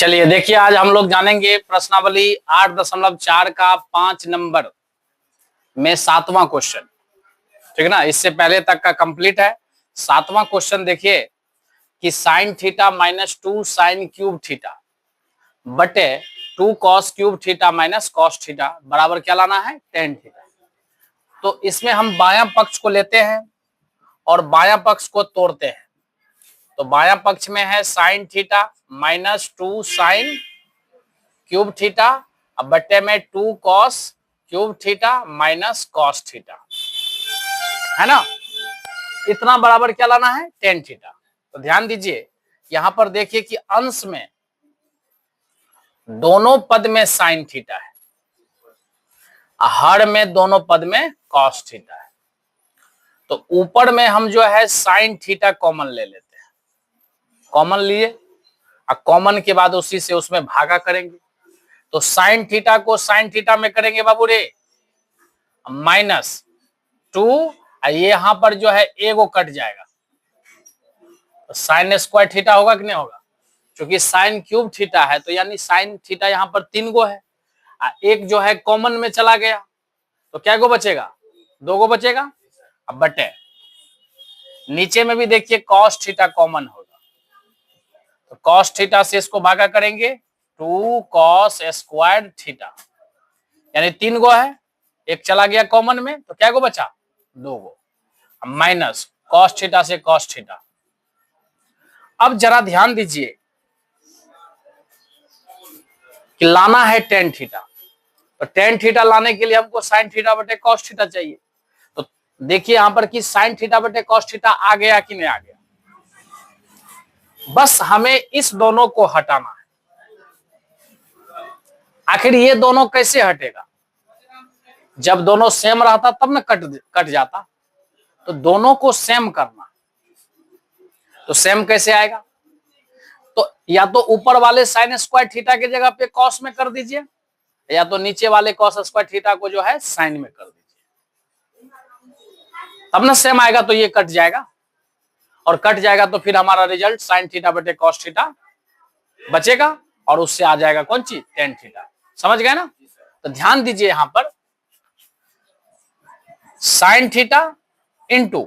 चलिए देखिए, आज हम लोग जानेंगे प्रश्नावली 8.4 का 5 नंबर में 7वां क्वेश्चन। ठीक है ना, इससे पहले तक का कंप्लीट है। 7वां क्वेश्चन देखिए कि sine theta minus 2 sine cube theta बटे 2 cos cube theta minus cos theta बराबर क्या लाना है, टेन थीटा। तो इसमें हम बायां पक्ष को लेते हैं और बायां पक्ष को तोड़ते हैं। तो बायां पक्ष में है sine theta minus 2 sine cube theta अब बट्टे में 2 cos cube theta minus cos theta, है ना। इतना बराबर क्या लाना है, टेन थीटा। तो ध्यान दीजिए, यहां पर देखिए कि अंश में दोनों पद में साइन थीटा है, हर में दोनों पद में कॉस थीटा है। तो ऊपर में हम जो है साइन थीटा कॉमन ले लेते हैं। कॉमन लिए और कॉमन के बाद उसी से उसमें भागा करेंगे। तो साइन थीटा को साइन थीटा में करेंगे बाबू रे, माइनस 2, ये यहां पर जो है एगो कट जाएगा तो साइन स्क्वायर थीटा होगा कि नहीं होगा। क्योंकि साइन क्यूब थीटा है तो यानी साइन थीटा यहां पर 3 गो है, एक जो है कॉमन में चला गया तो क्या गो बचेगा, 2 गो बचेगा। अब बटे नीचे में भी देखिए कॉस थीटा कॉमन होगा तो कॉस थीटा से इसको भागा करेंगे 2 कॉस स्क्वायर थीटा, यानी 3 गो है, एक चला गया कॉमन में तो क्या गो बचा, 2 गो। माइनस कॉस थीटा से कॉस थीटा। अब जरा ध्यान दीजिए कि लाना है टेन थीटा। तो टेन थीटा लाने के लिए हमको साइन थीटा बटे कॉस थीटा चाहिए। तो देखिए यहां पर कि साइन थीटा बटे कॉस थीटा आ गया कि नहीं आ गया। बस हमें इस दोनों को हटाना है। आखिर ये दोनों कैसे हटेगा, जब दोनों सेम रहता तब ना कट जाता। तो दोनों को सेम करना, तो सेम कैसे आएगा, तो या तो ऊपर वाले साइन स्क्वायर थीटा के जगह पे कॉस में कर दीजिए, या तो नीचे वाले कॉस स्क्वायर थीटा को जो है साइन में कर दीजिए, तब ना सेम आएगा। तो ये कट जाएगा और कट जाएगा तो फिर हमारा रिजल्ट साइन थीटा बटे कॉस थीटा बचेगा और उससे आ जाएगा कौन चीज, टेन थीटा। समझ गए ना। तो ध्यान दीजिए यहां पर साइन थीटा इंटू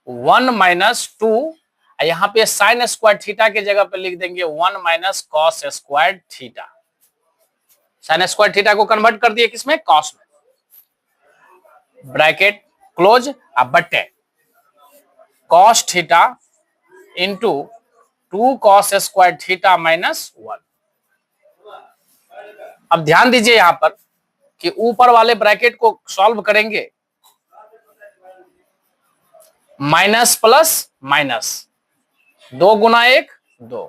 1 माइनस 2, यहां पे साइन स्क्वायर थीटा के जगह पे लिख देंगे 1 minus cos square theta. Sine square theta को कन्वर्ट कर दिए किसमें, कॉस में, ब्रैकेट क्लोज। अब बटे cos theta into 2 cos square theta minus 1। अब ध्यान दीजिए यहां पर कि ऊपर वाले ब्रैकेट को सॉल्व करेंगे, माइनस प्लस माइनस, 2 गुना 1 2,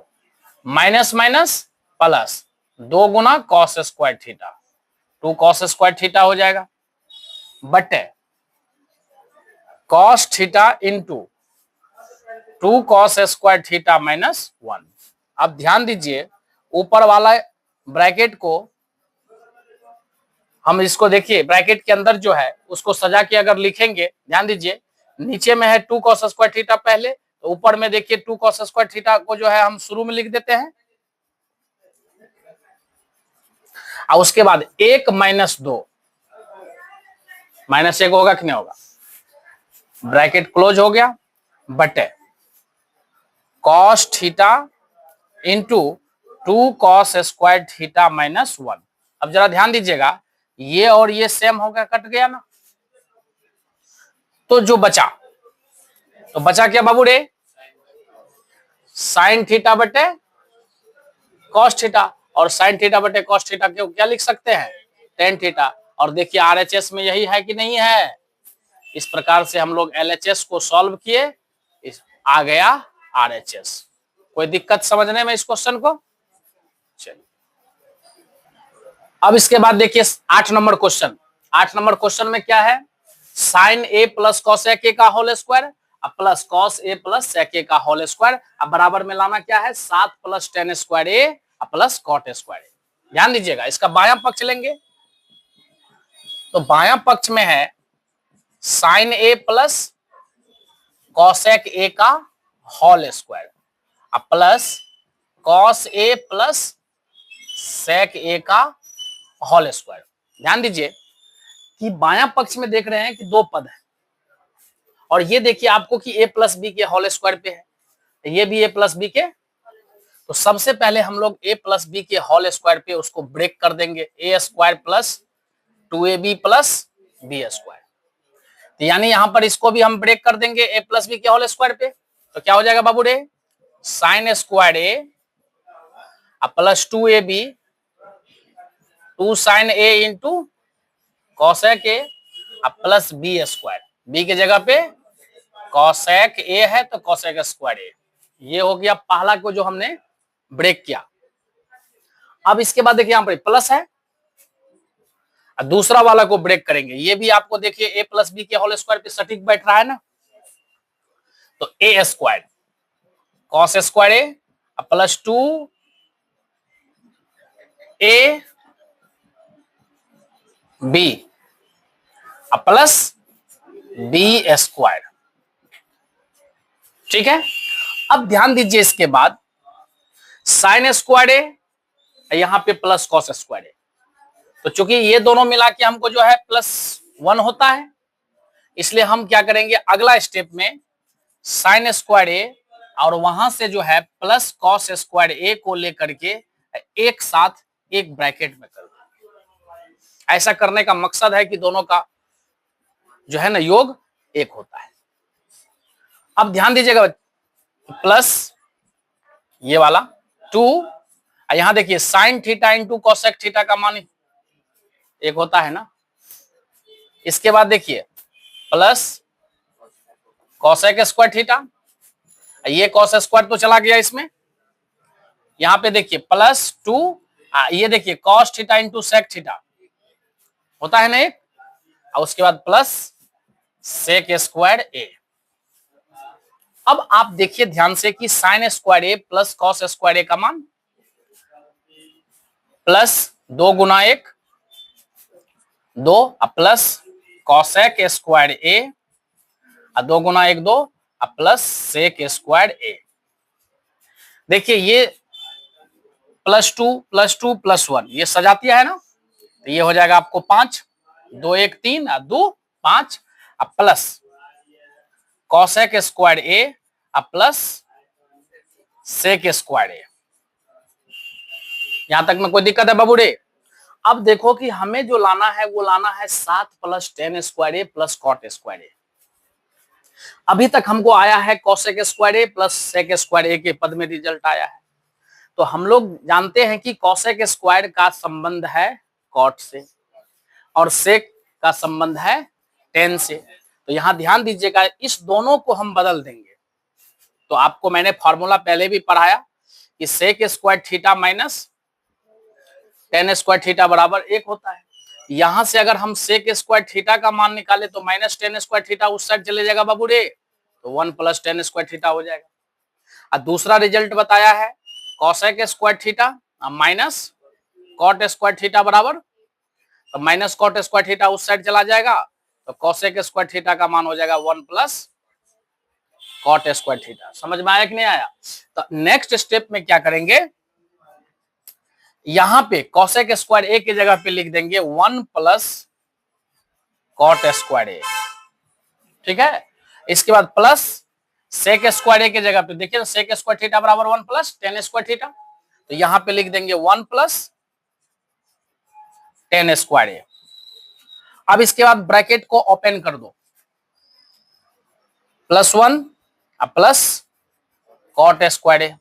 माइनस माइनस प्लस 2 गुना cos square theta, 2 cos square theta हो जाएगा, बटे cos theta into 2 cos square theta minus 1। अब ध्यान दीजिए ऊपर वाला ब्रैकेट को हम इसको देखिए ब्रैकेट के अंदर जो है उसको सजा के अगर लिखेंगे, ध्यान दीजिए नीचे में है 2 कॉस स्क्वायर थीटा पहले, तो ऊपर में देखिए 2 कॉस स्क्वायर थीटा को जो है हम शुरू में लिख देते हैं और उसके बाद 1 माइनस 2, माइनस 1 होगा कि नहीं होगा, ब्रैकेट क्लोज हो गया, बटे cos theta into 2 cos square theta minus 1। अब जरा ध्यान दीजिएगा ये और ये सेम हो गया, कट गया ना। तो जो बचा, तो बचा क्या बाबू रे, साइन थीटा बटे कॉस थीटा, और साइन थीटा बटे कॉस थीटा को क्या लिख सकते हैं, टेन थीटा। और देखिए आरएचएस में यही है कि नहीं है। इस प्रकार से हम लोग एलएचएस को सॉल्व किए, आ गया आरएचएस। कोई दिक्कत समझने में इस क्वेश्चन को। चलिए अब इसके बाद देखिए 8 नंबर क्वेश्चन। 8 नंबर क्वेश्चन में क्या है, साइन ए प्लस कॉस ए का whole square plus cos A plus sec ए का होल स्क्वायर। अब बराबर में लाना क्या है, 7 plus ten square A plus cot square ए। ध्यान दीजिएगा इसका बायां पक्ष लेंगे तो बायां पक्ष में है sine A plus cosec A का whole square plus cos A plus sec a का होल स्क्वायर। ध्यान दीजिए कि बायां पक्ष में देख रहे हैं कि दो पद है, और ये देखिए आपको कि a प्लस बी के होल स्क्वायर पे है, ये भी a प्लस बी के। तो सबसे पहले हम लोग a प्लस बी के होल स्क्वायर पे उसको ब्रेक कर देंगे, a square plus 2ab plus B square. तो यानी यहां पर इसको भी हम ब्रेक कर देंगे a प्लस बी के होल स्क्वायर पे। तो क्या हो जाएगा बाबू रे, sine square a plus 2ab 2 sine a into cosec a plus B square. B की जगह पे कॉसेक a है तो कॉसेक स्क्वायर a। ये हो गया पहला को जो हमने ब्रेक किया। अब इसके बाद देखिए यहां पर प्लस है, दूसरा वाला को ब्रेक करेंगे। ये भी आपको देखिए a प्लस बी के होल स्क्वायर पे सटीक बैठ रहा है ना। तो a square cos square a plus 2 a b plus B square. ठीक है, अब ध्यान दीजिए इसके बाद साइन स्क्वायर a यहां पे प्लस कॉस स्क्वायर a। तो चूंकि ये दोनों मिला के हमको जो है +1 होता है, इसलिए हम क्या करेंगे अगला स्टेप में साइन स्क्वायर a और वहां से जो है प्लस कॉस स्क्वायर a को लेकर के एक साथ एक ब्रैकेट में कर देंगे। ऐसा करने का मकसद है कि दोनों का जो है ना योग एक होता है। अब ध्यान दीजिएगा प्लस ये वाला 2, यहां देखिए sine theta into cosec theta का मान एक होता है ना। इसके बाद देखिए प्लस कॉसेक स्क्वायर थीटा, ये कॉस स्क्वायर तो चला गया इसमें। यहां पे देखिए प्लस 2, ये देखिए cos theta into sec theta होता है ना एक, और उसके बाद प्लस सेक स्क्वायर ए। अब आप देखिए ध्यान से कि sine square A plus cos square ए का मान प्लस 2 गुना 1 2 प्लस कॉसेक स्क्वायर ए 2 गुना 1 2 प्लस सेक स्क्वायर ए। देखिए ये +2 +2 +1 ये सजातीय है ना, तो ये हो जाएगा आपको 5 2 1 3 2 5 plus cosec square A plus sec square ए। यहां तक में कोई दिक्कत है बाबू रे? अब देखो कि हमें जो लाना है वो लाना है 7 + tan square A plus cot square ए। अभी तक हमको आया है cosec square A plus sec square ए के पद में रिजल्ट आया है। तो हम लोग जानते हैं कि कॉसेक स्क्वायर का संबंध है कॉट से और सेक का संबंध है टेन से। तो यहां ध्यान दीजिएगा इस दोनों को हम बदल देंगे। तो आपको मैंने फॉर्मूला पहले भी पढ़ाया कि sec square theta minus tan square theta बराबर 1 होता है। यहां से अगर हम सेक स्क्वायर थीटा का मान निकाले तो माइनस टेन स्क्वायर थीटा उस साइड चले जाएगा बाबू रे, तो 1 + tan स्क्वायर थीटा हो जाएगा। और दूसरा रिजल्ट बताया है cosec square theta minus cot square theta बराबर, तो माइनस कॉट स्क्वायर थीटा उस साइड चला जाएगा, तो कॉसेक स्क्वायर थीटा का मान हो जाएगा 1 + कॉट स्क्वायर थीटा। समझ में आया कि नहीं आया? तो नेक्स्ट स्टेप में क्या करेंगे, यहां पे कॉसेक स्क्वायर ए की जगह पे लिख देंगे 1 + कॉट स्क्वायर ए। ठीक है, इसके बाद प्लस सेक स्क्वायर ए की जगह पे देखिए सेक स्क्वायर थीटा बराबर 1 + tan स्क्वायर थीटा, तो यहां पे लिख देंगे 1 + tan स्क्वायर ए। अब इसके बाद ब्रैकेट को ओपन कर दो, +1 plus cot square A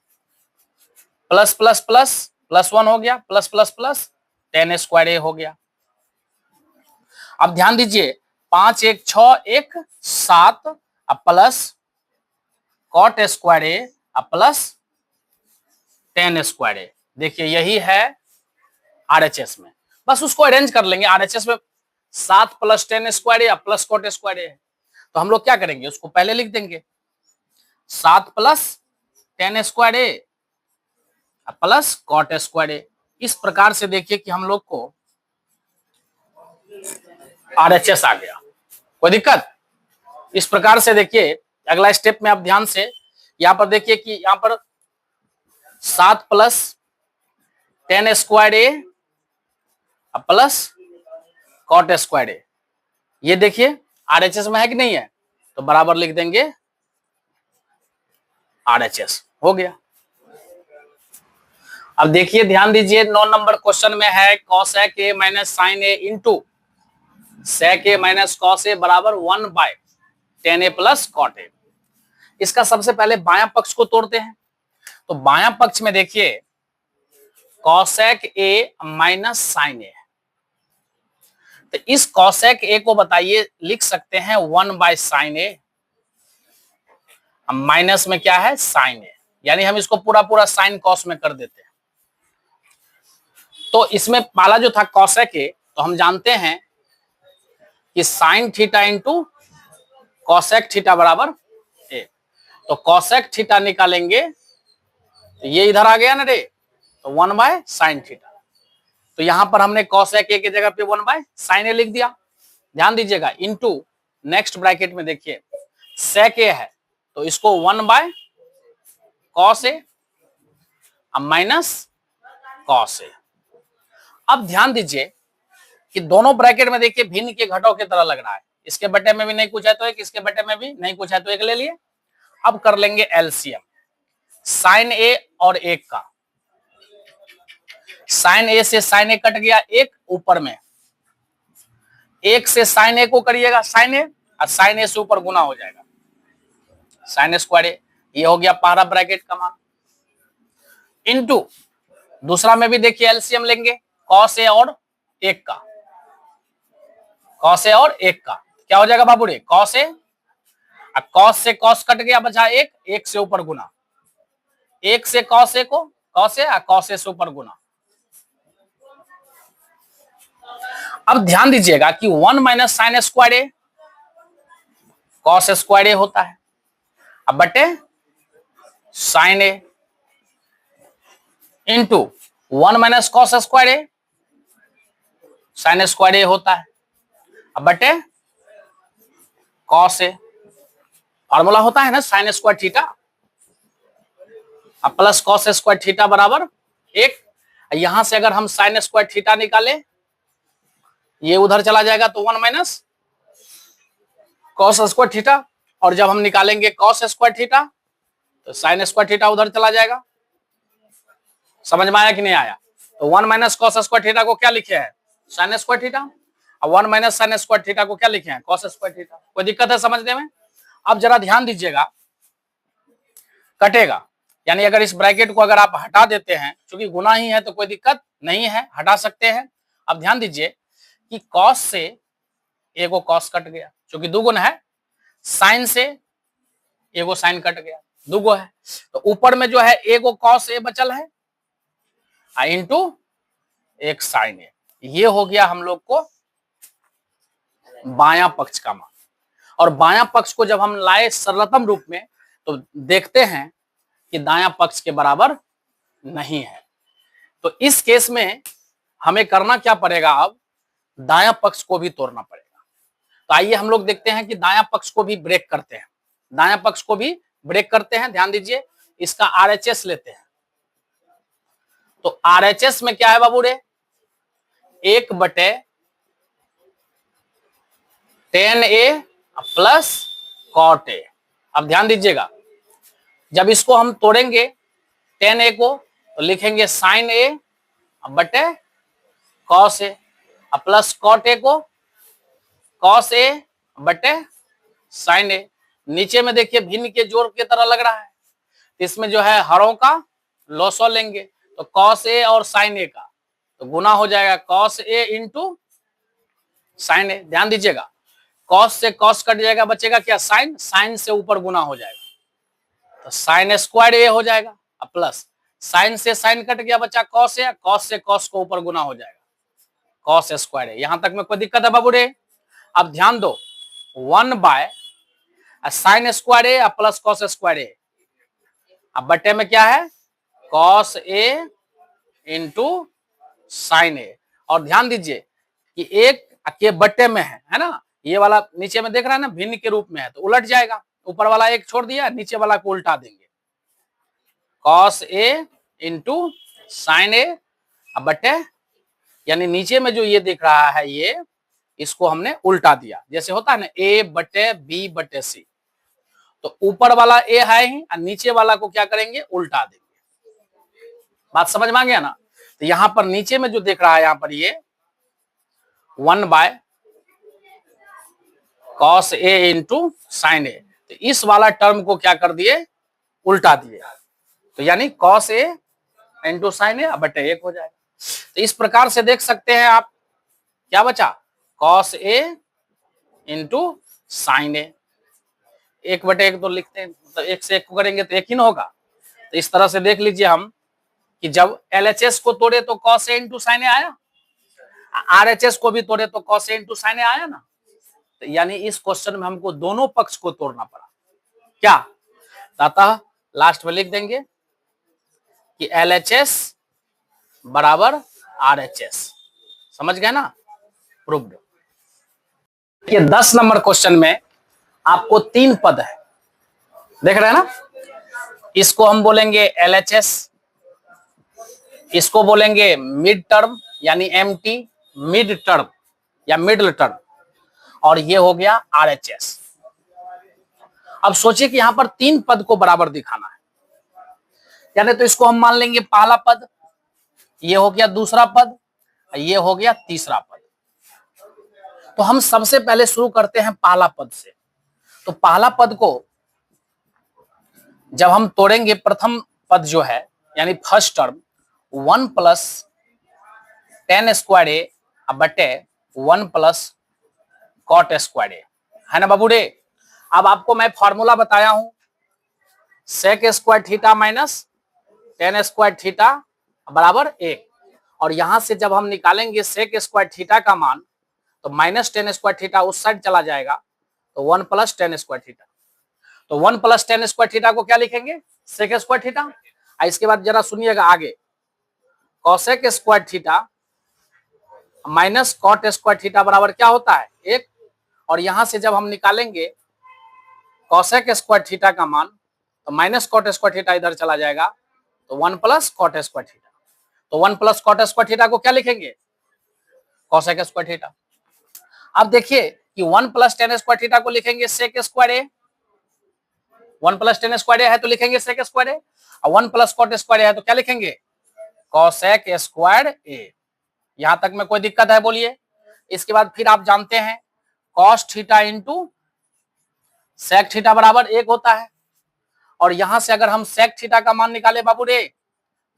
plus plus plus +1 हो गया plus plus plus tan square A हो गया। अब ध्यान दीजिए 5 1 6 1 7 plus cot square A plus tan square ए। देखिए यही है आरएचएस में, बस उसको अरेंज कर लेंगे। आरएचएस में 7 + tan square A plus cot square ए, तो हम लोग क्या करेंगे उसको पहले लिख देंगे 7 + tan square A plus cot square ए। इस प्रकार से देखिए कि हम लोग को आरएचएस आ गया। कोई दिक्कत? इस प्रकार से देखिए अगला स्टेप में आप ध्यान से यहां पर देखिए कि यहां पर 7 + ten square A plus cot square ए। ये देखिए आरएचएस में है कि नहीं है, तो बराबर लिख देंगे आरएचएस। हो गया। अब देखिए ध्यान दीजिए 9 नंबर क्वेश्चन में है cosec A minus sine A into sec A minus cos A बराबर 1/10 ए प्लस कॉट ए। इसका सबसे पहले बायां पक्ष को तोड़ते हैं। तो बायां पक्ष में देखिए कॉसेक ए माइनस साइन ए, तो इस कॉसेक ए को बताइए लिख सकते हैं 1/sin ए, माइनस में क्या है साइन ए, यानी हम इसको पूरा पूरा साइन कॉस में कर देते हैं। तो इसमें पहला जो था कॉसेक ए, तो हम जानते हैं कि sine theta into cosec theta बराबर ए। तो कॉसेक थीटा निकालेंगे तो ये इधर आ गया ना रे, तो 1/sin थीटा। तो यहां पर हमने कॉसेक ए की जगह पे 1/sin ए लिख दिया। ध्यान दीजिएगा इंटू नेक्स्ट ब्रैकेट में देखिए सेक ए है, तो इसको 1/cos ए माइनस कॉस ए। अब ध्यान दीजिए कि दोनों ब्रैकेट में देखिए भिन्न के घटों की तरह लग रहा है। इसके बटे में भी नहीं कुछ है तो एक, इसके बटे में भी नहीं कुछ है तो एक ले लिए। अब कर लेंगे एलसीएम साइन ए और एक का। साइन ए से साइन ए कट गया, एक ऊपर में एक से साइन ए को करिएगा साइन ए, और साइन ए से ऊपर गुना हो जाएगा साइन स्क्वायर ए। ये हो गया पहला ब्रैकेट का मान। इनटू दूसरा में भी देखिए एलसीएम लेंगे कॉस ए और एक का। कॉस ए और एक का क्या हो जाएगा बाबू रे, कॉस ए, कॉस से कॉस कट गया बचा एक, एक से ऊपर गुना, एक से कॉस ए को कॉस ए, कॉस ए से ऊपर गुना। अब ध्यान दीजिएगा कि 1 - sin² ए कॉस स्क्वायर ए होता है, अब बटे sign A into 1 - cos² A sine square ए होता है, अब बटे कॉस ए। फॉर्मूला होता है ना साइन स्क्वायर थीटा, अब प्लस कॉस स्क्वायर थीटा बराबर एक। यहां से अगर हम साइन स्क्वायर थीटा निकाले, ये उधर चला जाएगा तो 1 - cos स्क्वायर थीटा, और जब हम निकालेंगे cos स्क्वायर थीटा तो साइन स्क्वायर थीटा उधर चला जाएगा। समझ में आया कि नहीं आया? तो 1 - cos स्क्वायर थीटा को क्या लिखे हैं साइन स्क्वायर थीटा, और 1 - sin स्क्वायर थीटा को क्या लिखे हैं cos स्क्वायर थीटा। कोई दिक्कत है समझने में? अब जरा ध्यान दीजिएगा, कटेगा यानी अगर इस ब्रैकेट को अगर आप हटा देते हैं, क्योंकि गुना ही है तो कोई दिक्कत नहीं है, हटा सकते हैं। अब ध्यान दीजिए कि cos से एगो cos कट गया क्योंकि दुगुन है, साइन से एगो साइन कट गया, दुगो है, तो ऊपर में जो है एगो cos ए बचल है इंटू एक साइन ए। ये हो गया हम लोग को बायां पक्ष का मान। और बायां पक्ष को जब हम लाए सरलतम रूप में तो देखते हैं कि दायां पक्ष के बराबर नहीं है। तो इस केस में हमें करना क्या पड़ेगा, अब दायां पक्ष को भी तोड़ना पड़ेगा। तो आइए हम लोग देखते हैं कि दायां पक्ष को भी ब्रेक करते हैं, दायां पक्ष को भी ब्रेक करते हैं। ध्यान दीजिए इसका आरएचएस लेते हैं। तो आरएचएस में क्या है बाबू रे, 1/10 ए प्लस कॉट ए। अब ध्यान दीजिएगा जब इसको हम तोड़ेंगे 10 ए को तो लिखेंगे साइन ए बटे cos A, plus cot A को कॉस ए बटे साइन ए। नीचे में देखिए भिन्न के जोड़ की तरह लग रहा है, इसमें जो है हरों का लॉसो लेंगे तो कॉस ए और साइन ए का तो गुना हो जाएगा कॉस ए इंटू साइन ए। ध्यान दीजिएगा कॉस से कॉस कट जाएगा, बचेगा क्या साइन, साइन से ऊपर गुना हो जाएगा तो साइन स्क्वायर ए हो जाएगा, प्लस साइन से साइन कट गया बचा कॉस ए, कॉस से कॉस को ऊपर गुना हो जाएगा कॉस स्क्वायर ए। यहां तक में कोई दिक्कत है बाबू रे? अब ध्यान दो 1/sin square A plus cos square ए, अब बटे में क्या है कॉस ए इंटू साइन ए। और ध्यान दीजिए कि एक के बटे में है ना, ये वाला नीचे में देख रहा है ना भिन्न के रूप में है तो उलट जाएगा, ऊपर वाला एक छोड़ दिया, नीचे वाला को उल्टा देंगे कॉस ए इंटू साइन ए, अब बटे, यानी नीचे में जो ये दिख रहा है ये, इसको हमने उल्टा दिया, जैसे होता है ना ए बटे बी बटे सी। तो ऊपर वाला ए है ही और नीचे वाला को क्या करेंगे, उल्टा देंगे। बात समझ में आ गया ना। तो यहां पर नीचे में जो दिख रहा है यहां पर ये 1 cos ए इंटू साइन ए, तो इस वाला टर्म को क्या कर दिए, उल्टा दिए। तो यानी cos A into sine A बटे 1 हो जाएगा। तो इस प्रकार से देख सकते हैं आप, क्या बचा, cos ए इंटू साइन ए। 1/1 तो लिखते हैं, तो 1 से 1 को करेंगे तो 1 ही ना होगा। तो इस तरह से देख लीजिए हम कि जब LHS को तोड़े तो cos ए इंटू साइन ए आया, RHS को भी तोड़े तो cos ए इंटू साइन ए आया ना। तो यानी इस क्वेश्चन में हमको दोनों पक्ष को तोड़ना पड़ा। क्या, अतः लास्ट में लिख देंगे कि LHS बराबर RHS। समझ गए ना, प्रूव्ड। ये 10 नंबर क्वेश्चन में आपको 3 पद है, देख रहे हैं ना। इसको हम बोलेंगे LHS, इसको बोलेंगे मिड टर्म यानी MT, मिड टर्म या मिडल टर्म, और ये हो गया RHS। अब सोचिए कि यहां पर 3 पद को बराबर दिखाना है, यानी तो इसको हम मान लेंगे पहला पद, ये हो गया दूसरा पद, ये हो गया तीसरा पद। तो हम सबसे पहले शुरू करते हैं पहला पद से। तो पहला पद को जब हम तोड़ेंगे, प्रथम पद जो है यानी first term 1 plus tan square A बटे 1 प्लस cot स्क्वायर ए, है ना बाबू रे। अब आपको मैं फॉर्मूला बताया हूं, sec square theta minus tan square theta बराबर 1, और यहां से जब हम निकालेंगे sec स्क्वायर थीटा का मान, तो माइनस tan स्क्वायर थीटा उस साइड चला जाएगा, तो 1 प्लस tan स्क्वायर थीटा। तो 1 प्लस tan स्क्वायर थीटा को क्या लिखेंगे, sec स्क्वायर थीटा। इसके बाद जरा सुनिएगा आगे, cosec square theta minus cot square theta बराबर क्या होता है, 1, और यहां से जब हम निकालेंगे cosec स्क्वायर थीटा का मान, तो माइनस cot स्क्वायर थीटा इधर चला जाएगा, तो 1 प्लस cot स्क्वायर थीटा। तो 1 प्लस cot स्क्वायर थीटा को क्या लिखेंगे, cosec स्क्वायर थीटा। अब देखिए कि 1 प्लस tan स्क्वायर थीटा को लिखेंगे sec स्क्वायर ए, 1 प्लस tan स्क्वायर ए है तो लिखेंगे sec स्क्वायर ए, और 1 प्लस cot स्क्वायर ए है तो क्या लिखेंगे, cosec स्क्वायर ए। यहां तक में कोई दिक्कत है बोलिए। इसके बाद फिर आप जानते हैं cos theta into sec theta बराबर 1 होता है, और यहां से अगर हम sec थीटा का मान निकाले बाबू रे,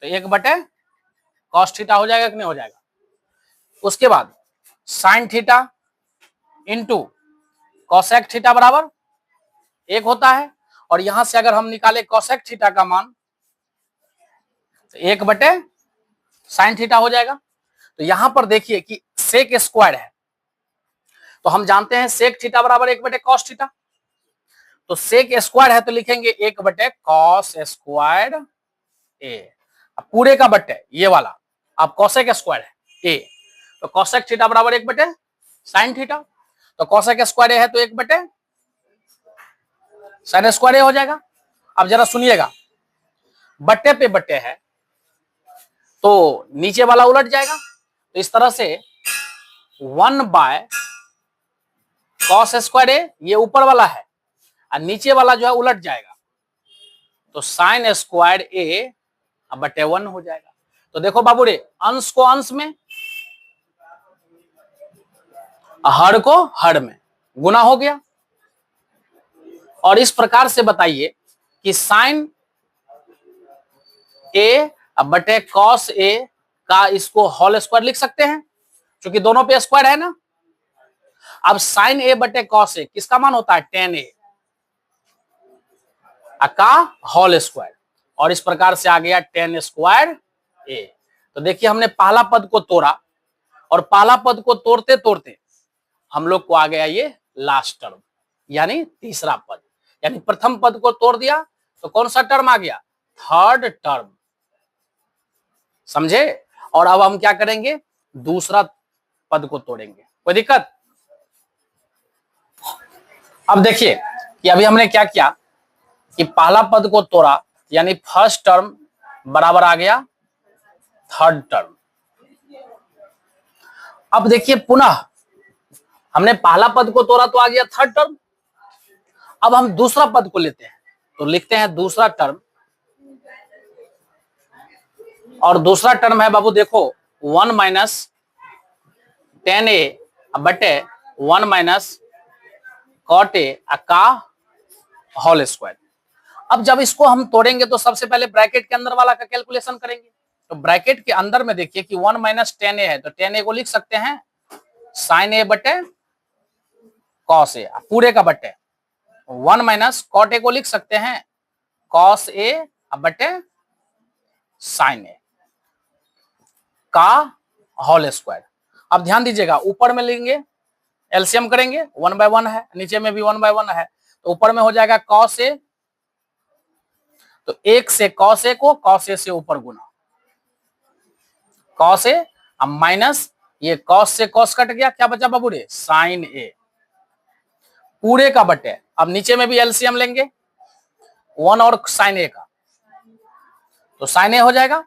तो 1 बटे cos थीटा हो जाएगा कि नहीं हो जाएगा। उसके बाद sin theta into cosec theta बराबर 1 होता है, और यहां से अगर हम निकाले cosec थीटा का मान, तो 1 बटे sin थीटा हो जाएगा। तो यहां पर देखिए कि sec स्क्वायर है, तो हम जानते हैं sec थीटा बराबर 1 बटे cos थीटा। तो sec स्क्वायर है तो लिखेंगे 1 बटे cos स्क्वायर ए, अब पूरे का बटे ये वाला, अब cosec स्क्वायर है ए, तो cosec थीटा बराबर 1 बटे sin थीटा। तो cosec स्क्वायर ए है तो 1 बटे sin स्क्वायर ए हो जाएगा। अब जरा सुनिएगा, बट्टे पे बट्टे है तो नीचे वाला उलट जाएगा, तो इस तरह से 1 बाय cos स्क्वायर ए, ये ऊपर वाला है और नीचे वाला जो है उलट जाएगा, तो sin स्क्वायर ए बटे 1 हो जाएगा। तो देखो बाबू रे, अंश को अंश में, हर को हर में गुना हो गया। और इस प्रकार से बताइए कि sin ए बटे cos ए का इसको होल स्क्वायर लिख सकते हैं, क्योंकि दोनों पे स्क्वायर है ना। अब sin ए बटे cos ए किसका मान होता है, tan ए का होल स्क्वायर, और इस प्रकार से आ गया tan स्क्वायर ए। तो देखिए हमने पहला पद को तोड़ा, और पहला पद को तोड़ते तोड़ते हम लोग को आ गया ये लास्ट टर्म यानी तीसरा पद। यानी प्रथम पद को तोड़ दिया तो कौन सा टर्म आ गया, थर्ड टर्म, समझे। और अब हम क्या करेंगे, दूसरा पद को तोड़ेंगे, कोई दिक्कत। अब देखिए कि अभी हमने क्या किया कि पहला पद को तोड़ा, यानी फर्स्ट टर्म बराबर आ गया थर्ड टर्म, अब देखिए पुनः हमने पहला पद को तोड़ा तो आ गया थर्ड टर्म। अब हम दूसरा पद को लेते हैं तो लिखते हैं दूसरा टर्म, और दूसरा टर्म है बाबू देखो 1 माइनस 10a बटे 1 माइनस कॉट ए का होल स्क्वायर। अब जब इसको हम तोड़ेंगे तो सबसे पहले ब्रैकेट के अंदर वाला का कैलकुलेशन करेंगे। तो ब्रैकेट के अंदर में देखिए कि 1 माइनस 10a है तो 10a को लिख सकते हैं साइन ए बटे कॉस ए पूरे का बटे 1 माइनस कॉट ए को लिख सकते हैं कॉस ए बटे साइन ए का होल स्क्वायर। अब ध्यान दीजिएगा ऊपर में लेंगे एलसीएम करेंगे 1 बाय 1 है, नीचे में भी 1 बाय 1 है, तो ऊपर में हो जाएगा कॉस ए, तो 1 से कॉस ए को कॉस ए से ऊपर गुना कॉस ए, अब माइनस ये कॉस से कॉस कट गया, क्या बचा बाबू रे साइन ए पूरे का बटे। अब नीचे में भी एलसीएम लेंगे 1 और साइन ए का, तो साइन ए हो जाएगा,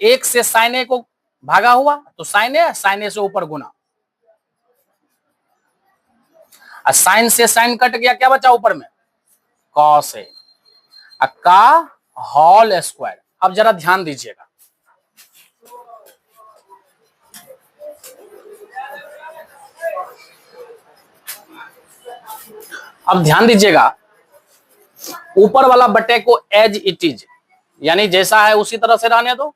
1 से साइन ए को भागा हुआ तो साइन ए से ऊपर गुना, साइन से साइन कट गया, क्या बचा ऊपर में कॉस ए का होल स्क्वायर। अब जरा ध्यान दीजिएगा अब ध्यान दीजिएगा ऊपर वाला बटे को एज इट इज यानी जैसा है उसी तरह से रहने दो,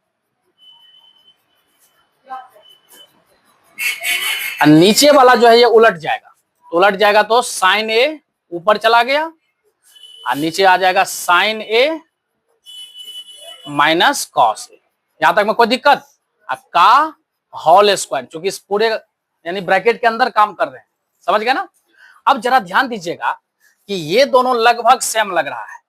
और नीचे वाला जो है ये उलट जाएगा, तो उलट जाएगा तो साइन ए ऊपर चला गया और नीचे आ जाएगा साइन ए माइनस कॉस ए। यहां तक में कोई दिक्कत? का होल स्क्वायर, चूंकि इस पूरे यानी ब्रैकेट के अंदर काम कर रहे हैं, समझ गए ना। अब जरा ध्यान दीजिएगा कि ये दोनों लगभग सेम लग रहा है,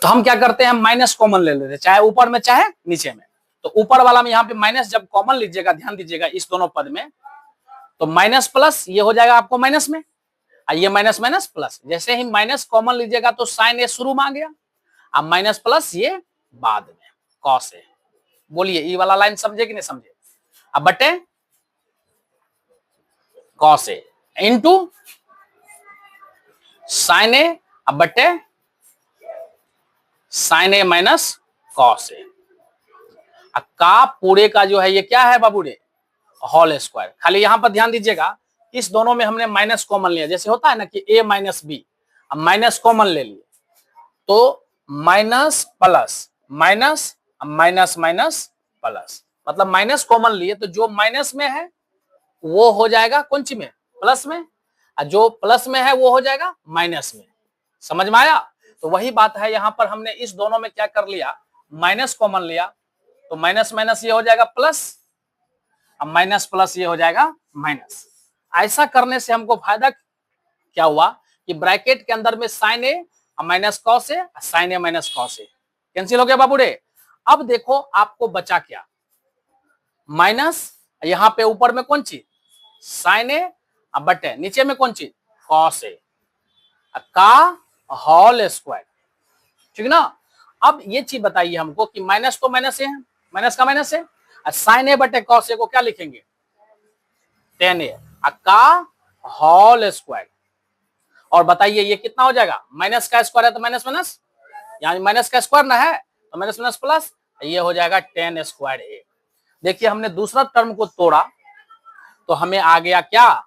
तो हम क्या करते हैं माइनस कॉमन ले लेते हैं, चाहे ऊपर में चाहे नीचे में। तो ऊपर वाला में यहाँ पे माइनस जब कॉमन लीजिएगा, ध्यान दीजिएगा इस दोनों पद में, तो माइनस प्लस ये हो जाएगा आपको माइनस में, और ये माइनस माइनस प्लस। जैसे ही माइनस कॉमन लीजिएगा तो साइन ए शुरू में आ गया, अब माइनस प्लस ये बाद में कॉस ए। बोलिए ये वाला लाइन समझे कि नहीं समझे? अब बटे कॉस ए इंटू साइन ए, अब बटे साइन ए माइनस कॉस ए का पूरे का जो है ये क्या है बाबू रे होल स्क्वायर। खाली यहां पर ध्यान दीजिएगा इस दोनों में हमने माइनस कॉमन लिया, जैसे होता है ना कि a माइनस बी, अब माइनस कॉमन ले लिए तो minus plus minus minus minus plus, मतलब माइनस कॉमन लिए तो जो माइनस में है वो हो जाएगा कौन सी में प्लस में, और जो प्लस में है वो हो जाएगा माइनस में। समझ में आया? तो वही बात है यहां पर हमने इस दोनों में क्या कर लिया माइनस कॉमन लिया, तो माइनस माइनस ये हो जाएगा प्लस, अब माइनस प्लस ये हो जाएगा माइनस। ऐसा करने से हमको फायदा क्या हुआ कि ब्रैकेट के अंदर में साइन ए माइनस कॉस ए, साइन ए माइनस कॉस ए कैंसिल हो गया बाबू रे। अब देखो आपको बचा क्या माइनस, यहां पे ऊपर में कौन चीज साइन ए बटे नीचे में कौन चीज कॉस ए का होल स्क्वायर, ठीक ना। अब ये चीज बताइए हमको कि माइनस तो माइनस है, माइनस का माइनस है, साइन ए बटे कॉस ए को क्या लिखेंगे 10a का होल स्क्वायर। और बताइए ये कितना हो जाएगा, माइनस का स्क्वायर है तो माइनस माइनस, यानी माइनस का स्क्वायर ना है तो माइनस माइनस प्लस, ये हो जाएगा 10 स्क्वायर ए। देखिए हमने दूसरा टर्म को तोड़ा तो हमें आ गया क्या,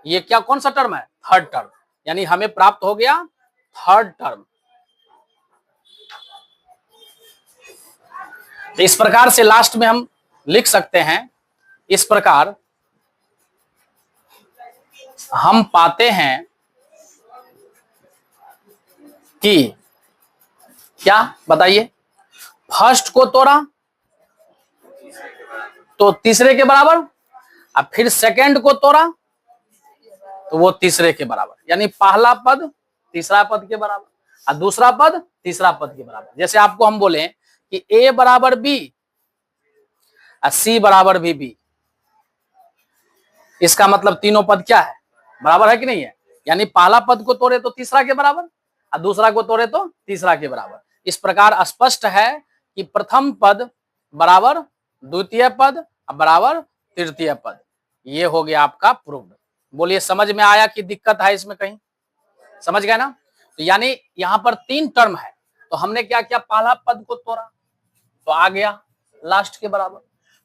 ये क्या कौन सा टर्म है थर्ड टर्म, यानी हमें प्राप्त हो गया थर्ड टर्म। तो इस प्रकार से लास्ट में हम लिख सकते हैं, इस प्रकार हम पाते हैं कि क्या बताइए, फर्स्ट को तोड़ा तो तीसरे के बराबर, अब फिर सेकंड को तोड़ा तो वो तीसरे के बराबर, यानी पहला पद तीसरा पद के बराबर और दूसरा पद तीसरा पद के बराबर। जैसे आपको हम बोले कि a बराबर b और c बराबर भी b, इसका मतलब तीनों पद क्या है बराबर है कि नहीं है, यानी पहला पद को तोड़े तो तीसरा के बराबर और दूसरा को तोड़े तो तीसरा के बराबर। इस प्रकार स्पष्ट है कि प्रथम पद बराबर द्वितीय पद अब बराबर तृतीय पद, ये हो गया आपका प्रूव्ड। बोलिए समझ में आया कि दिक्कत है इसमें कहीं? समझ गए ना? तो यानी यहाँ पर 3 टर्म है, तो हमने क्या किया, पहला पद को तोड़ा तो आ गया लास्ट के बराबर,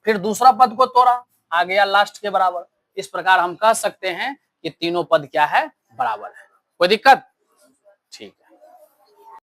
फिर दूसरा पद को तोड़ा आ गया लास्ट के बराबर। इस प्रकार हम कह सकते हैं कि तीनों पद क्या है, बराबर है। कोई दिक्कत? ठीक है।